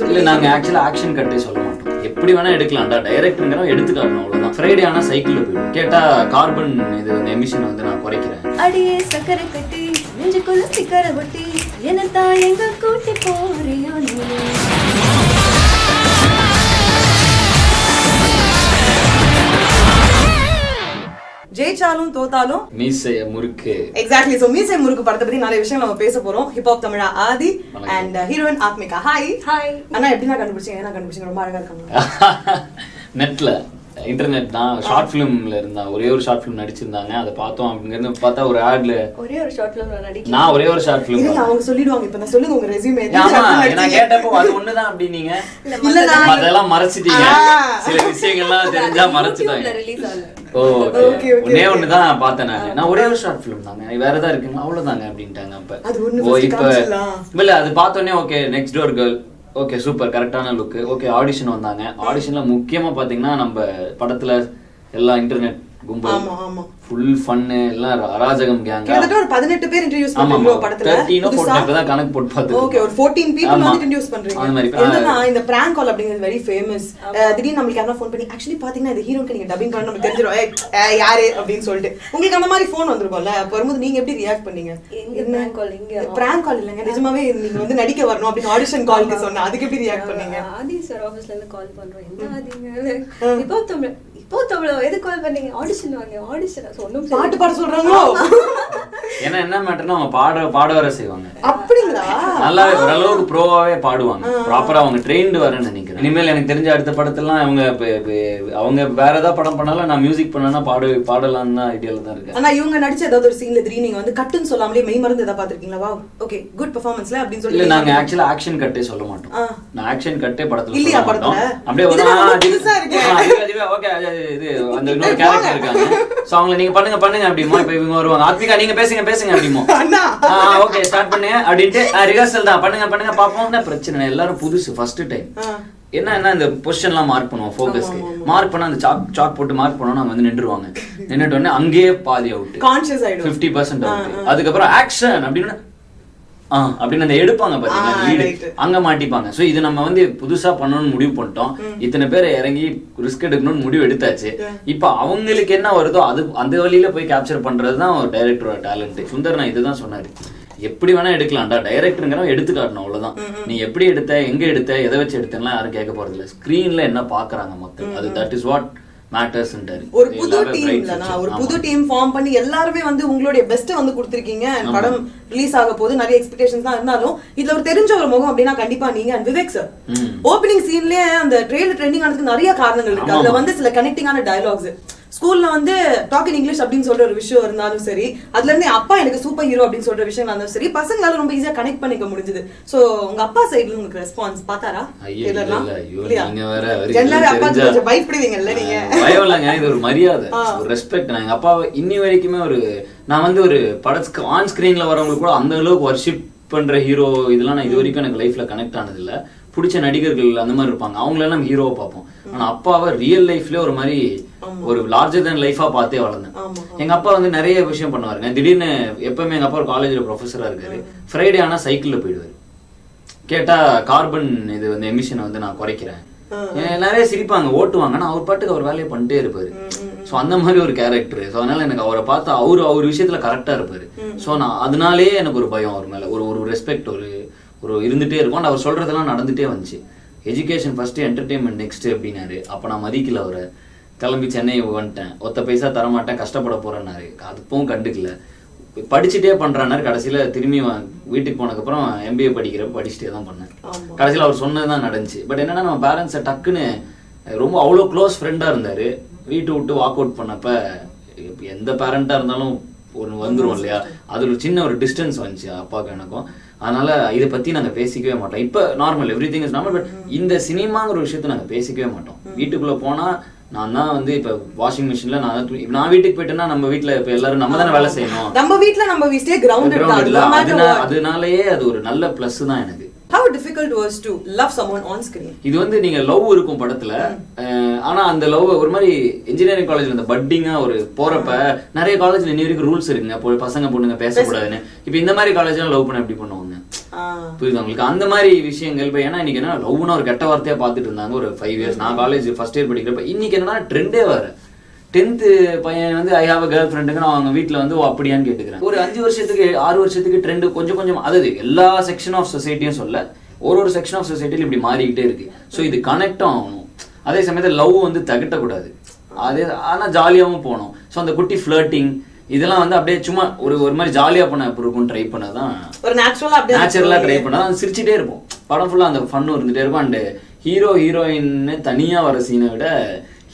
இல்ல நாங்க ஆக்சுவலா ஆக்ஷன் கட்டே சொல்ல மாட்டோம். எப்படி வேணா எடுக்கலாம்டா, டைரக்டர்ங்கறோம் எடுத்துக்காட்டணும் அவ்வளவுதான். ஃப்ரைடே ஆனா சைக்கிள்ல போயிடும். கேட்டா கார்பன் இது வந்து எமிஷன் வந்து நான் குறைக்கிறேன். அடியே சக்கரை கட்டி நெஞ்சுக்குள்ள சிக்கரை ஒட்டி என்னத்தான் எங்க கூட்டி போறியோ நீ. ஜெயிச்சாலும் தோத்தாலும் மீசைய முறுக்கு. எக்ஸாக்ட்லி. சோ மீசை முறுக்கு படத்தை பத்தி நிறைய விஷயம் நம்ம பேச போறோம். Hip hop Tamizha Aadhi and heroine Aathmika. Hi hi அண்ணா, எப்படி நான் கண்டுபிடிச்சீங்க? என்ன கண்டுபிடிச்சீங்க? ரொம்ப அழகா இருக்காங்க. நெட்ல இன்டர்நெட் தான். ஷார்ட் பிலிம்ல இருந்தா ஒரே ஒரு ஷார்ட் பிலிம் நடிச்சிருந்தாங்க. அதை பார்த்தோம். அப்படிங்கிறது பார்த்தா ஒரு ஆட்ல ஒரே ஒரு ஷார்ட் ஃபிலிம் நான் நடிக்கிறேன். நான் ஒரே ஒரு ஷார்ட் பிலிம். இல்ல அவங்க சொல்லிடுவாங்க. இப்ப நான் சொல்லுங்க உங்க ரெஸ்யூமே. ஆமா, நான் கேட்டப்போ அது ஒண்ணுதான் அப்படினீங்க. இல்ல நான் அதெல்லாம் மறைச்சிட்டீங்க. சில விஷயங்கள்லாம் தெரிஞ்சா மறைச்சிட்டாங்க. ரிலீஸ் ஆகல. ஓகே ஒன்னே ஒண்ணுதான் பார்த்தேன் நான் ஒரே ஒரு ஷார்ட் பிலிம் தாங்க, வேற ஏதாவது இருக்குங்க அவ்வளவுதாங்க அப்படின்ட்டாங்க. அப்ப அது ஒண்ணு ஓ first இப்ப காமிச்சிடலாம். இல்ல அது பார்த்தோன்னே okay next door girl okay super கரெக்டான லுக். ஓகே ஆடிஷன் வந்தாங்க. ஆடிஷன்ல முக்கியமா பாத்தீங்கன்னா நம்ம படத்துல எல்லா இன்டர்நெட் கும்பல், ஆமா ஆமா ஃபுல் ஃபன்னு எல்லாம் அராஜகம் கேங். கிட்டத்தட்ட ஒரு 18 பேர் இன்ட்ரோ듀ஸ் பண்றீங்க படத்துல. 13 14 தான் கணக்கு போட்டு பார்த்தேன். ஓகே, ஒரு 14 people வந்து இன்ட்ரோ듀ஸ் பண்றீங்க. அந்த மாதிரி என்னன்னா இந்த பிராங்க் கால் அப்படிங்கிறது வெரி ஃபேமஸ். திடீர்னு நமக்கு யாரா ஃபோன் பண்ணி ஆக்சுவலி பாத்தீங்கன்னா இந்த ஹீரோக்கு நீங்க டப்பிங் பண்ண நமக்கு தெரிஞ்சிரும். ஏய் யாரு அப்படின்னு சொல்லிட்டு உங்களுக்கு அந்த மாதிரி ஃபோன் வந்திருக்கும்ல. அப்ப வரும்போது நீங்க எப்படி ரியாக்ட் பண்ணீங்க? எங்க பிராங்க் கால் இங்க பிராங்க் கால் இல்லங்க, நிஜமாவே நீங்க வந்து நடிக்க வரணும் அப்படின்னு ஆடிஷன் கால்க்கு சொன்னா அதுக்கு எப்படி ரியாக்ட் பண்ணீங்க? ஆதி சார் ஆபீஸ்ல இருந்து கால் பண்றோம். என்ன ஆதிங்க இப்போ தமிழ் எது கால் பண்ணீங்க? ஆடிஷன் வாங்க. ஆடிஷன் சொன்னும் பாட்டு பாட சொல்றாங்களோ? ஏன்னா என்ன மேட்டர்னா அவங்க பாட வர செய்வாங்க. அப்படிங்களா? நல்லாவே ஓரளவுக்கு ப்ரோவாவே பாடுவாங்க. ப்ராப்பரா அவங்க ட்ரெயின்டு வரேன்னு நினைக்கிறேன். இனிமேல் எனக்கு தெரிஞ்ச அடுத்த படத்தெல்லாம் அவங்க வேற ஏதாவது படம் பண்ணாலும் நான் மியூசிக் பண்ணனா பாடலாம் தான் ஐடியால தான் இருக்கேன். ஆனா இவங்க நடிச்ச ஏதாவது ஒரு சீன்ல திடீர்னு நீங்க வந்து கட்டுன்னு சொல்லாமலே மெய் மறந்து ஏதாவது பாத்திருக்கீங்களா? வா ஓகே குட் பெர்ஃபார்மன்ஸ்ல அப்படின்னு சொல்லி. இல்ல நாங்க ஆக்சுவலா ஆக்ஷன் கட்டே சொல்ல மாட்டோம். நான் ஆக்ஷன் கட்டே படத்துல இல்லையா சொல்ல மாட்டோம். படத்துல? அப்படியே அதுவே ஓகே இது அந்த இன்னொரு கேரக்டர் இருக்காங்க. சோ அவங்க நீங்க பண்ணுங்க அப்படிமோ. இப்ப இவங்க வருவாங்க, ஆத்மிகா நீங்க பேசுங்க அப்படிமோ. ஓகே ஸ்டார்ட் பண்ணுங்க அப்படின்ட்டு ரிஹர்சல் தான் பண்ணுங்க பாப்போம். என்ன பிரச்சனை, எல்லாரும் புதுசு ஃபர்ஸ்ட் டைம். என்ன இந்த பொசிஷன்லாம் மார்க் பண்ணுவோம், ஃபோக்கஸ்க்கு மார்க் பண்ணா அந்த சாக் போட்டு மார்க் பண்ணோம். நாங்க வந்து நின்றுவாங்க. நின்றுட்டு உடனே அங்கேயே பாதி அவுட், கான்ஷியஸ் ஆயிடும் 50% அவுட். அதுக்கப்புறம் ஆக்ஷன் அப்படின்னு அப்படின்னு அந்த எடுப்பாங்க பாத்தீங்கன்னா லீடு, அங்க மாட்டிப்பாங்க. சோ இது நம்ம வந்து புதுசா பண்ணணும்னு முடிவு பண்ணிட்டோம். இத்தனை பேர் இறங்கி ரிஸ்க் எடுக்கணும்னு முடிவு எடுத்தாச்சு. இப்ப அவங்களுக்கு என்ன வருதோ அது அந்த வழியில போய் கேப்சர் பண்றதுதான் ஒரு டைரக்டரோட டேலண்ட். சுந்தர் நான் இதுதான் சொன்னாரு, எப்படி வேணா எடுக்கலாம்டா, டைரக்டருங்கிறோம் எடுத்துக்காட்டணும் அவ்வளவுதான். நீ எப்படி எடுத்த, எங்க எடுத்த, எதை வச்சு எடுத்தேன்னா யாரும் கேட்க போறது இல்ல. ஸ்கிரீன்ல என்ன பாக்குறாங்க மக்கள், அது தட் இஸ் வாட் மேட்டர்ஸ்ன்றாரு. ஒரு புது டீம்லனா ஒரு புது டீம் ஃபார்ம் பண்ணி எல்லாருமே வந்து உங்களுடைய பெஸ்ட் வந்து கொடுத்திருக்கீங்க. படம் ரிலீஸ் ஆக போது நிறைய எக்ஸ்பெக்டேஷன்ஸ் தான் இருந்தாலும் இதுல ஒரு தெரிஞ்ச ஒரு முகம் அப்படின்னா கண்டிப்பா நீங்க அண்ட் விவேக் சார். ஓப்பனிங் சீன்லயே அந்த ட்ரெயிலர் ட்ரெண்டிங் ஆனதுக்கு நிறைய காரணங்கள் இருக்கு. அதுல வந்து சில கனெக்டிங்கான டயலாக்ஸ், ஸ்கூல்ல வந்து டாக் இன் இங்கிலீஷ் அப்படின்னு சொல்ற ஒரு விஷயம் இருந்தாலும் சரி, அதுல இருந்து அப்பா எனக்கு சூப்பர் ஹீரோ அப்படின்னு சொல்ற விஷயம் இருந்தாலும் சரி, பசங்களால ரொம்ப ஈஸியா கனெக்ட் பண்ணிக்க முடிஞ்சது. சோ உங்க அப்பா சைடுல உங்களுக்கு ரெஸ்பான்ஸ் பார்த்தாரா? பயப்படுவீங்கல்ல நீங்க? பயம் இல்லைங்க, இது ஒரு மரியாதை, ஒரு ரெஸ்பெக்ட். நான் எங்க அப்பாவை இன்னி வரைக்குமே நான் வந்து ஒரு படத்துக்கு ஆன் ஸ்கிரீன்ல வரவங்க கூட அந்த அளவுக்கு வர்ஷிப் பண்ற ஹீரோ இதெல்லாம் நான் இது வரைக்கும் எனக்கு லைஃப்ல கனெக்ட் ஆனது இல்ல. பிடிச்ச நடிகர்கள் அந்த மாதிரி இருப்பாங்க, அவங்களெல்லாம் நம்ம ஹீரோவை பார்ப்போம். ஆனா அப்பாவை ரியல் லைஃப்ல ஒரு மாதிரி ஒரு லார்ஜர் தென் லைஃபா பார்த்தே வளர்ந்தேன். எங்க அப்பா வந்து நிறைய விஷயம் பண்ணுவாருங்க. திடீர்னு எப்பவுமே எங்க அப்பா ஒரு காலேஜ்ல ப்ரொஃபஸரா இருக்காரு. ஃப்ரைடே ஆனா சைக்கிள்ல போயிடுவாரு. கேட்டா கார்பன் இது வந்து எமிஷனை வந்து நான் குறைக்கிறேன். நிறைய சிரிப்பாங்க, ஓட்டுவாங்க. ஆனா அவர் பாட்டுக்கு அவர் வேலையை பண்ணிட்டே இருப்பாரு. சோ அந்த மாதிரி ஒரு கேரக்டர். சோ அதனால எனக்கு அவரை பார்த்தா அவர் விஷயத்துல கரெக்டா இருப்பாரு. சோ நான் அதனாலேயே எனக்கு ஒரு பயம் அவர் மேல, ஒரு ரெஸ்பெக்ட் ஒரு இருந்துட்டே இருக்கும். அவர் சொல்றதெல்லாம் நடந்துட்டே வந்துச்சு. எஜுகேஷன் ஃபர்ஸ்ட், என்டர்டெயின்மெண்ட் நெக்ஸ்ட் அப்படின்னாரு. அப்ப நான் மதிக்கல அவரை. கிளம்பி சென்னை வந்துட்டேன். ஒத்த பைசா தரமாட்டேன், கஷ்டப்பட போறேன்னாரு. அதுவும் கண்டுக்கல. படிச்சுட்டே பண்றாரு. கடைசியில திரும்பி வீட்டுக்கு போனதுக்கப்புறம் MBA படிச்சுட்டே தான் பண்ணேன். கடைசியில அவர் சொன்னதுதான் நடந்துச்சு. பட் என்னன்னா நம்ம பேரண்ட்ஸை டக்குன்னு ரொம்ப அவ்வளோ க்ளோஸ் ஃப்ரெண்டா இருந்தாரு. வீட்டு விட்டு வாக் அவுட் பண்ணப்ப எந்த பேரண்டா இருந்தாலும் ஒன்று வந்துரும் இல்லையா, அது ஒரு சின்ன ஒரு டிஸ்டன்ஸ் வந்துச்சு அப்பாவுக்கு எனக்கும். அதனால இதை பத்தி நாங்க பேசிக்கவே மாட்டோம். இப்ப normal, every thing is normal. But இந்த சினிமாங்கிற விஷயத்த நாங்க பேசிக்கவே மாட்டோம். வீட்டுக்குள்ள போனா நான் தான் வந்து இப்ப வாஷிங் மிஷின்ல நான் வீட்டுக்கு போயிட்டேன்னா நம்ம வீட்டுல இப்ப எல்லாரும் நம்ம தானே வேலை செய்யணும். நம்ம வீட்டுல நம்ம வீட்லயே கிரவுண்டட். அதனாலயே அது ஒரு நல்ல பிளஸ் தான் எனக்கு. How difficult was to love someone on screen? இது வந்து நீங்க லவ் இருக்கும் படத்துல. ஆனா அந்த லவ் ஒரு மாதிரி இன்ஜினியரிங் காலேஜ்ல இந்த பட்டிங்கா ஒரு போறப்ப நிறைய காலேஜ்ல இன்னி வரைக்கும் ரூல்ஸ் இருக்குங்க, பசங்க பொண்ணுங்க பேசக்கூடாதுன்னு. இப்ப இந்த மாதிரி காலேஜ்ல லவ் பண்ண எப்படி பண்ணுவாங்க? புரியுது உங்களுக்கு? அந்த மாதிரி விஷயங்கள் இப்ப ஏன்னா இன்னைக்கு என்ன லவ்னா ஒரு கெட்ட வார்த்தையா பாத்துட்டு இருந்தாங்க ஒரு 5 years. நான் காலேஜ் ஃபர்ஸ்ட் இயர் படிக்கிறப்ப இன்னைக்கு என்னன்னா ட்ரெண்டே வேற. 10th பையன் வந்து ஐ ஹாவ் அ கேர்ள் ஃப்ரெண்டுக்கு நான் அவங்க வீட்டுல வந்து அப்படியான்னு கேட்டுக்கிறேன். ஒரு 5 வருஷத்துக்கு 6 வருஷத்துக்கு ட்ரெண்ட் கொஞ்சம் கொஞ்சம், அதாவது எல்லா செக்ஷன் ஆஃப் சொசைட்டியும் சொல்ல ஒரு செக்ஷன் ஆஃப் சொசைட்டில இப்படி மாறிக்கிட்டே இருக்கு. ஸோ இது கனெக்டும் ஆகணும். அதே சமயத்தில் லவ் வந்து தகட்டக்கூடாது. அதே ஆனா ஜாலியாகவும் போகணும். ஸோ அந்த குட்டி ஃபிளர்ட்டிங் இதெல்லாம் வந்து அப்படியே சும்மா ஒரு மாதிரி ஜாலியா பண்ண இருக்கும் ட்ரை பண்ணதான், ஒரு நேச்சுரலா ட்ரை பண்ணதான் சிரிச்சுட்டே இருப்போம். படம் ஃபுல்லா அந்த ஃபன் இருந்துட்டே இருக்கும். அண்ட் ஹீரோ ஹீரோயின் தனியா வர சீனை விட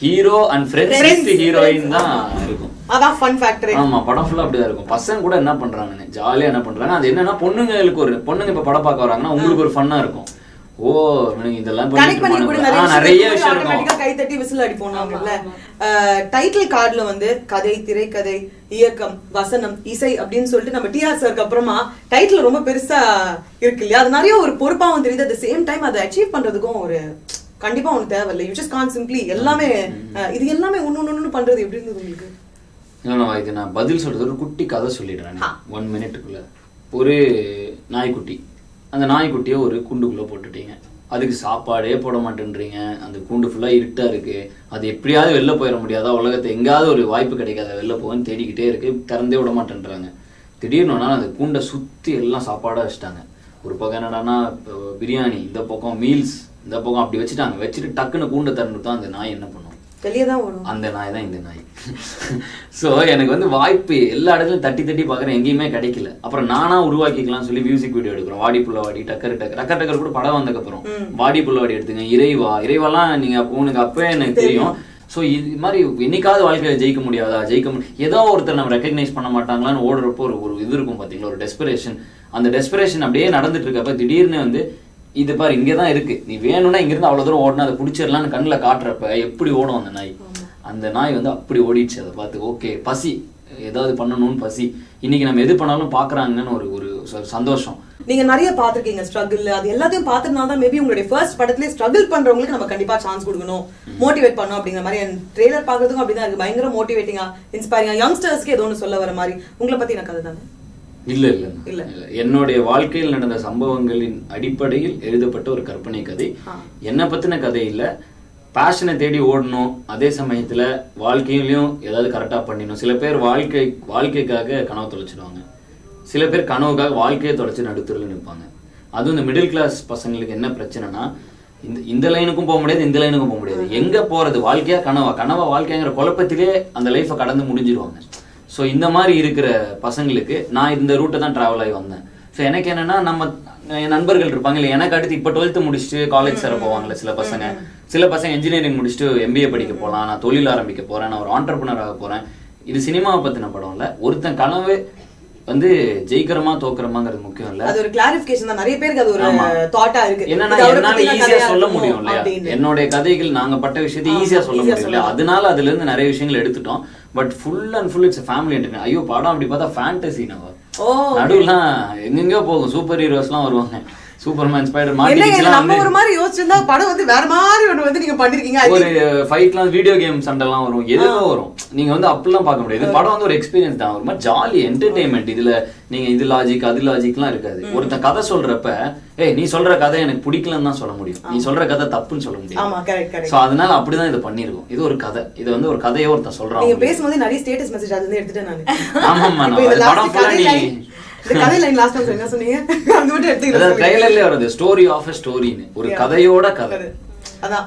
ஹீரோ அண்ட் ஃப்ரெண்ட்ஸ் ஹீரோயின் தான் இருக்கும். அதான் ஃபன் ஃபேக்டர். ஆமா, படம் ஃபுல்லா அப்படிதான் இருக்கும். பசங்க கூட என்ன பண்றாங்கன்னு ஜாலியா என்ன பண்றாங்க. அது என்னன்னா பொண்ணுங்க இப்ப படம் பார்க்க வராங்கன்னா உங்களுக்கு ஒரு ஃபன்னா இருக்கும். ஓ இதெல்லாம் நிறைய விஷயம் இருக்கும். கை தட்டி விசில் அடிப்போம் நாங்கல்ல. டைட்டில் கார்டுல வந்து கதை, திரைக்கதை, இயக்கம், வசனம், இசை அப்படின்னு சொல்லிட்டு நம்ம டிஆர் சாருக்கு அப்புறமா டைட்டில் ரொம்ப பெருசா இருக்கு இல்லையா? அது நிறைய ஒரு பொறுப்பாவும் தெரியுது. அட் த சேம் டைம் அதை அச்சீவ் பண்றதுக்கும் ஒரு கண்டிப்பா ஒண்ணு தேவையில்லை. யூ ஜஸ்ட் கான்ட் சிம்பிளி எல்லாமே இது எல்லாமே ஒன்னு பண்றது எப்படி இருந்தது உங்களுக்கு? இது நான் பதில் சொல்றது ஒரு குட்டி கதை சொல்லிடுறேன் 1 minute-க்குள்ள. ஒரு நாய்க்குட்டி, அந்த நாய்க்குட்டியை ஒரு கூண்டுக்குள்ள போட்டுட்டீங்க. அதுக்கு சாப்பாடே போட மாட்டேன்றீங்க. அந்த கூண்டு ஃபுல்லா இருட்டா இருக்கு. அது எப்படியாவது வெளில போயிட முடியாதா? உலகத்தை எங்காவது ஒரு வாய்ப்பு கிடைக்காத வெளில போகன்னு தேடிக்கிட்டே இருக்கு. திறந்தே விட மாட்டேன்றாங்க. திடீர்னு அந்த கூண்டை சுத்தி எல்லாம் சாப்பாடா வச்சுட்டாங்க. ஒரு பக்கம் என்னடானா பிரியாணி, இந்த பக்கம் மீல்ஸ், இந்த பக்கம் அப்படி வச்சுட்டாங்க. வச்சுட்டு டக்குன்னு கூண்டை திறந்து தான் அந்த நாய் என்ன பண்ணும்? அந்த நாய் தான் இந்த நாய். ஸோ எனக்கு வந்து வாய்ப்பு எல்லா இடத்துலையும் தட்டி தட்டி பார்க்குறேன், எங்கேயுமே கிடைக்கல. அப்புறம் நானா உருவாக்கிக்கலாம் சொல்லி மியூசிக் வீடியோ எடுக்கிறோம். வாடி புள்ளவாடி, டக்கர் கூட படம் வந்ததுக்கப்புறம் வாடி புள்ளவாடி எடுத்துங்க. இறைவாலாம் நீங்க உனக்கு அப்பவே எனக்கு தெரியும். ஸோ இது மாதிரி என்னைக்காவது வாழ்க்கையில ஜெயிக்க முடியாதா? ஏதோ ஒருத்தர் நம்ம ரெக்கக்னைஸ் பண்ண மாட்டாங்களான்னு ஓடுறப்போ ஒரு இது இருக்கும் பார்த்தீங்களா, ஒரு டெஸ்பிரேஷன். அந்த டெஸ்பிரேஷன் அப்படியே நடந்துட்டு இருக்கப்ப திடீர்னு வந்து இது பாரு இங்கதான் இருக்கு, நீ வேணும்னா இங்கிருந்து அவ்வளவு தூரம் ஓடணும், அதை பிடிச்சிடலான்னு கண்ணில் காட்டுறப்ப எப்படி ஓடும் அந்த நாய். அந்த நாய் வந்து அப்படி ஓடிடுச்சு. அதை பார்த்து ஓகே பசி, ஏதாவது பண்ணணும்னு பசி. இன்னைக்கு நம்ம எது பண்ணாலும் பாக்குறாங்கன்னு ஒரு சந்தோஷம். நீங்க நிறைய பாத்துருக்கீங்க ஸ்ட்ரகிள். அது எல்லாத்தையும் பார்த்துனால தான் மேபி உங்களுடைய ஃபர்ஸ்ட் படத்துலேயே ஸ்ட்ரகிள் பண்றவங்களுக்கு நம்ம கண்டிப்பா சான்ஸ் கொடுக்கணும், மோட்டிவேட் பண்ணணும் அப்படிங்கிற மாதிரி. என் ட்ரெய்லர் பார்க்கறதுக்கும் அப்படிதான் இருக்கு. பயங்கர மோட்டிவேட்டிங்கா, இன்ஸ்பைரிங்கா, யங்ஸ்டர்ஸ்க்கு ஏதோ ஒன்று சொல்ல வர மாதிரி. உங்களை பத்தி எனக்கு அதுதானே? இல்ல என்னுடைய வாழ்க்கையில் நடந்த சம்பவங்களின் அடிப்படையில் எழுதப்பட்ட ஒரு கற்பனை கதை. என்ன பத்தின கதை இல்ல. பேஷனை தேடி ஓடணும், அதே சமயத்துல வாழ்க்கையிலயும் ஏதாவது கரெக்டா பண்ணிடணும். சில பேர் வாழ்க்கைக்காக கனவு தொலைச்சிடுவாங்க. சில பேர் கனவுக்காக வாழ்க்கையை தொலைச்சு நடுத்தூரில் நிற்பாங்க. அதுவும் இந்த மிடில் கிளாஸ் பசங்களுக்கு என்ன பிரச்சனைனா, இந்த லைனுக்கும் போக முடியாது, இந்த லைனுக்கும் போக முடியாது. எங்க போறது? வாழ்க்கையா கனவா வாழ்க்கைங்கிற குழப்பத்திலே அந்த லைஃபை கடந்து முடிஞ்சிருவாங்க. ஸோ இந்த மாதிரி இருக்கிற பசங்களுக்கு நான் இந்த ரூட்டை தான் ட்ராவல் ஆகி வந்தேன். ஸோ எனக்கு என்னன்னா, என் நண்பர்கள் இருப்பாங்க இல்லை, எனக்கு அடுத்து இப்போ 12th முடிச்சுட்டு காலேஜ் சேர போவாங்கல்ல சில பசங்க என்ஜினியரிங் முடிச்சுட்டு MBA படிக்க போகலாம், நான் தொழில் ஆரம்பிக்க போறேன், நான் ஒரு ஆண்டர்பிரினர் ஆக போறேன். இது சினிமாவை பத்தின படம் இல்லை. ஒருத்தன் கனவு வந்து ஜெயிக்கிறமா தோக்குறமாங்கிறது முக்கியம் இல்ல. அது ஒரு கிளாரிஃபிகேஷன் தான். நிறைய பேருக்கு அது ஒரு தாட்டா இருக்கு. என்னன்னா என்னால ஈஸியா சொல்ல முடியும் இல்லையா? என்னோட கதைகள் நாங்க பட்ட விஷயத்தை ஈஸியா சொல்ல முடியும் இல்லையா? அதனால அதுல இருந்து நிறைய விஷயங்கள் எடுத்துட்டோம். But full and full it's family entertainment. ஐயோ படம் அப்படி பார்த்தா ஃபேண்டசி நம்ம நடுவுலாம் எங்கெங்கயோ போகும். சூப்பர் ஹீரோஸ் எல்லாம் வருவாங்க. சூப்பர்மேன், ஸ்பைடர் நம்ம ஒரு மாதிரி யோசிச்சிருந்தா படம் வந்து வேற மாதிரி ஒண்ணு வந்து நீங்க பண்ணிருக்கீங்க. ஒரு ஃபைட்லாம், வீடியோ கேம் சண்டைலாம் வரும், எதுவும் வரும். நீங்க வந்து அப்படிலாம் பார்க்க முடியாது. படம் வந்து ஒரு எக்ஸ்பீரியன்ஸ் தான், ஒரு மாதிரி ஜாலி என்டர்டைன்மெண்ட். இதுல நீங்க இது லாஜிக் அது லாஜிக்லாம் இருக்காது. ஒருத்தன் கதை சொல்றப்ப நீ சொல்ற கதை எனக்கு பிடிக்கலன்னு தான் சொல்ல முடியும், நீ சொல்ற கதை தப்புன்னு சொல்ல முடியும். சோ அதனால அப்படிதான் இதை பண்ணிருக்கோம். இது ஒரு கதை, இது வந்து ஒரு கதையோ ஒருத்தன் சொல்றான். நீங்க பேசும்போது நிறைய ஸ்டேட்டஸ் மெசேஜ் அதுல இருந்து எடுத்துட்டேன் நான். ஆமாமா, படம் ஃபுல்லா நீ ட்ரைலர்லயே வருது ஸ்டோரி ஆஃப் எ ஸ்டோரின்னு, ஒரு கதையோட கதை. அதான்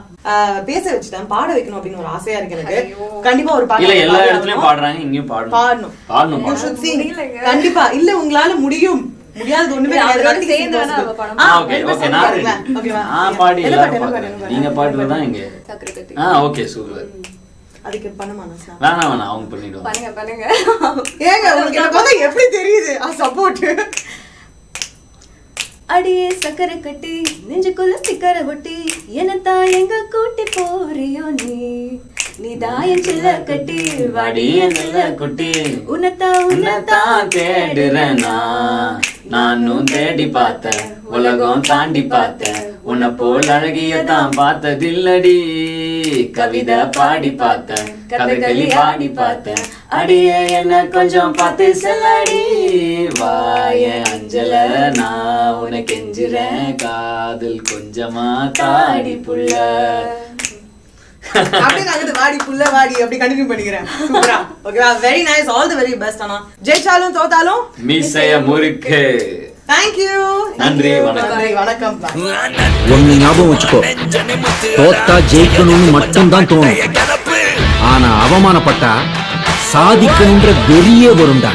பேச வச்சுட்டேன், பாட வைக்கணும் அப்படின்னு ஒரு ஆசையா இருக்கு எனக்கு. கண்டிப்பா ஒரு பாட்டு இல்ல, எல்லா இடத்துலயும் பாடுறாங்க, இங்கேயும் பாடணும். கண்டிப்பா இல்ல, உங்களால முடியும். முடியாது ஒண்ணுமே நீங்க பாடுறதுதான் இங்க. Okay super. அதுக்கு பண்ணுமா? வேணாம் அவங்க பண்ணிடுவாங்க. பண்ணுங்க. ஏங்க உங்களுக்கு எனக்கு வந்து எப்படி தெரியுது சப்போர்ட்? அடியே சக்கரை கட்டி நெஞ்சுக்குள்ள சிக்கரை ஒட்டி என்னத்தான் எங்க கூட்டி போறியோ நீ தாயம் சில்ல கட்டி வடிய சில்ல குட்டி உன்னத்தான் தேடுறேனா, நானும் தேடி பார்த்தேன், உலகம் தாண்டி பார்த்தேன், உன்னை போல் அழகியத்தான் பார்த்ததில்லடி, கவிதை பாடி பார்த்தேன், கதைகளி பாடி பார்த்தேன், அடிய என்ன கொஞ்சம் பார்த்து செல்லடி வாய அஞ்சல நான் உனக்கு கெஞ்சுறேன் காதல் கொஞ்சமா தாடி புள்ள. அப்படியே நாங்க வாடி புள்ள வாடி அப்படி கண்டினியூ பண்ணிக்கிறேன். சூப்பரா. ஓகேவா? Very nice. All the very best அண்ணா. ஜெயிச்சாலும் தோத்தாலும் மீசைய முறுக்கு. Thank you. நன்றி, வணக்கம். நன்றி, வணக்கம். ஒன்னு ஞாபகம் வச்சுக்கோ, தோத்தா ஜெயிக்கணும்னு மட்டும்தான் தோணும், ஆனா அவமானப்பட்டா சாதிக்கணும்ன்ற வெறியே வரும்டா.